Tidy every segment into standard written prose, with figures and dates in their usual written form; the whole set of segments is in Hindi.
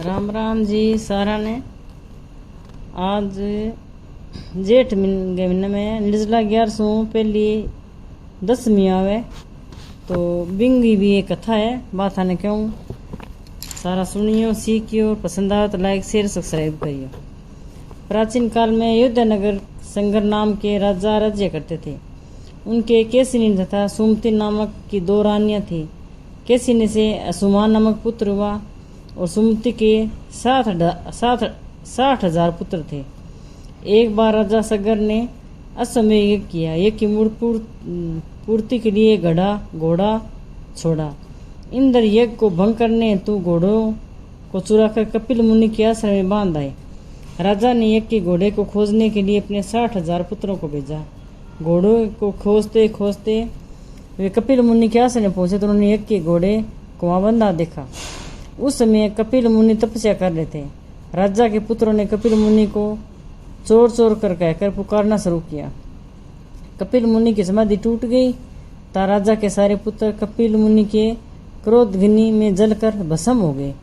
राम राम जी सारा ने। आज जेठ के महीने में निर्जला 1100 पहली 10वीं आवे तो बिंगी भी एक कथा है। बात आने क्यों सारा सुनियो सीखियो, पसंद आए तो लाइक शेयर सब्सक्राइब करियो। प्राचीन काल में अयोध्या नगर संगर नाम के राजा राज्य करते थे। उनके केसिनी तथा सुमति नामक की 2 रानियां थी। केसिनी से असुमान नामक पुत्र हुआ और सुमति के 60,000 पुत्र थे। एक बार राजा सगर ने अश्वमेध यज्ञ किया। यज्ञ की मूल पूर्ति के लिए घोड़ा छोड़ा। इंद्र यज्ञ को भंग करने हेतु घोड़ों को चुराकर कपिल मुनि के आश्रम में बांध आए। राजा ने यज्ञ के घोड़े को खोजने के लिए अपने 60,000 पुत्रों को भेजा। घोड़ों को खोजते खोजते वे कपिल मुनि के आश्रम में पहुंचे तो उन्होंने यज्ञ के घोड़े को वहां बंधा देखा। उस समय कपिल मुनि तपस्या कर रहे थे। राजा के पुत्रों ने कपिल मुनि को चोर चोर कर कहकर पुकारना शुरू किया। कपिल मुनि की समाधि टूट गई। ता राजा के सारे पुत्र कपिल मुनि के क्रोधग्नि में जलकर भस्म हो गए।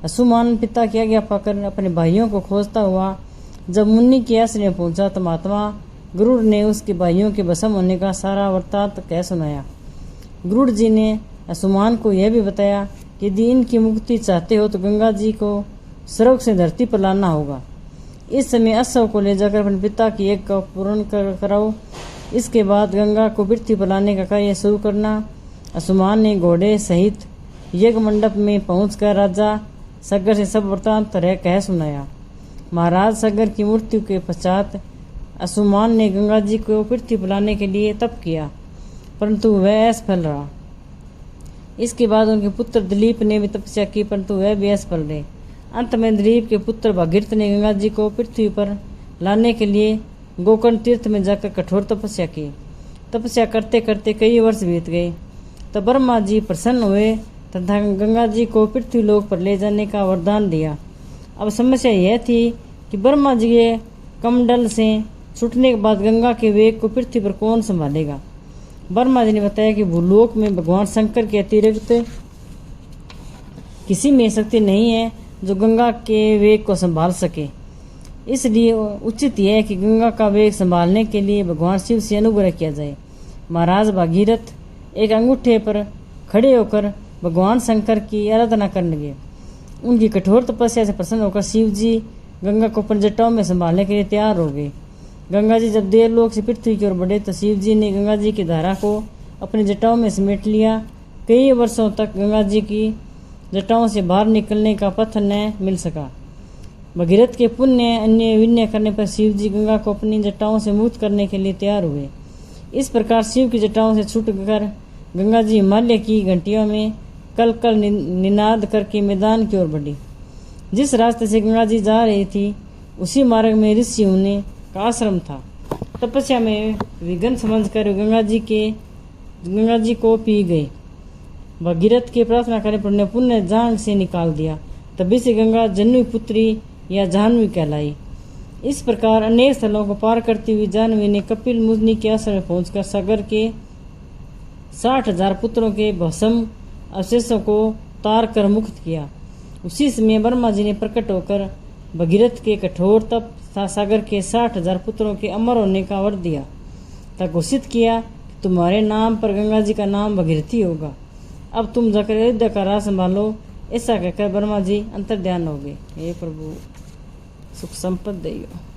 असुमान पिता की आज्ञा पाकर अपने भाइयों को खोजता हुआ जब मुनि के आश्रम में पहुंचा तो महात्मा गरुड़ ने उसके भाइयों के भस्म होने का सारा वृत्तांत कह सुनाया। गरुड़ जी ने असुमान को यह भी बताया कि यदि इनकी मुक्ति चाहते हो तो गंगा जी को स्वर्ग से धरती पर लाना होगा। इस समय अश्व को ले जाकर अपने पिता की यज्ञ का पूर्ण कराओ। इसके बाद गंगा को पृथ्वी पर लाने का कार्य शुरू करना। असुमान ने घोड़े सहित यज्ञ मंडप में पहुंचकर राजा सगर से सब वृत्तांत कह सुनाया। महाराज सगर की मृत्यु के पश्चात असुमान ने गंगा जी को पृथ्वी पर लाने के लिए तप किया, परंतु वह असफल रहा। इसके बाद उनके पुत्र दिलीप ने भी तपस्या की, परंतु वह भी असफल रहे। अंत में दिलीप के पुत्र भागीरथ ने गंगा जी को पृथ्वी पर लाने के लिए गोकर्ण तीर्थ में जाकर कठोर तपस्या की। तपस्या करते करते कई वर्ष बीत गए। तब ब्रह्मा जी प्रसन्न हुए तथा गंगा जी को पृथ्वी लोक पर ले जाने का वरदान दिया। अब समस्या यह थी कि ब्रह्मा जी के कमंडल से छूटने के बाद गंगा के वेग को पृथ्वी पर कौन संभालेगा। ब्रह्मा जी ने बताया कि भूलोक में भगवान शंकर के अतिरिक्त किसी में शक्ति नहीं है जो गंगा के वेग को संभाल सके। इसलिए उचित यह है कि गंगा का वेग संभालने के लिए भगवान शिव से अनुग्रह किया जाए। महाराज भागीरथ एक अंगूठे पर खड़े होकर भगवान शंकर की आराधना करने लगे। उनकी कठोर तपस्या से प्रसन्न होकर शिव जी गंगा को अपनी जटाओं में संभालने के लिए तैयार हो गए। गंगा जी जब देवलोक से पृथ्वी की ओर बढ़े तो शिव जी ने गंगा जी की धारा को अपनी जटाओं में समेट लिया। कई वर्षों तक गंगा जी की जटाओं से बाहर निकलने का पथ न मिल सका। भगीरथ के पुण्य अन्य विनय करने पर शिव जी गंगा को अपनी जटाओं से मुक्त करने के लिए तैयार हुए। इस प्रकार शिव की जटाओं से छूटकर गंगा जी हिमालय की घंटियों में कल कल निनाद करके मैदान की ओर बढ़ी। जिस रास्ते से गंगा जी जा रही थी उसी मार्ग में ऋषि मुनि का आश्रम था। तपस्या में विघ्न समझकर गंगा जी को पी गई। भगीरथ के प्रार्थना करने पर उन्हें पुण्य जांग से निकाल दिया। तभी से गंगा जह्नवी पुत्री या जाह्नवी कहलाई। इस प्रकार अनेक स्थलों को पार करती हुई जाह्नवी ने कपिल मुनि के आश्रम में पहुंचकर सागर के 60,000 पुत्रों के भस्म अवशेषों को तार कर मुक्त किया। उसी समय ब्रह्मा जी ने प्रकट होकर भगीरथ के कठोर तप सागर के 60,000 पुत्रों के अमर होने का वर दिया तथा घोषित किया कि तुम्हारे नाम पर गंगा जी का नाम भगीरथी होगा। अब तुम जाकर अयोध्या का राज संभालो। ऐसा कहकर ब्रह्मा जी अंतर्ध्यान हो गए। हे प्रभु सुख संपद दइयो।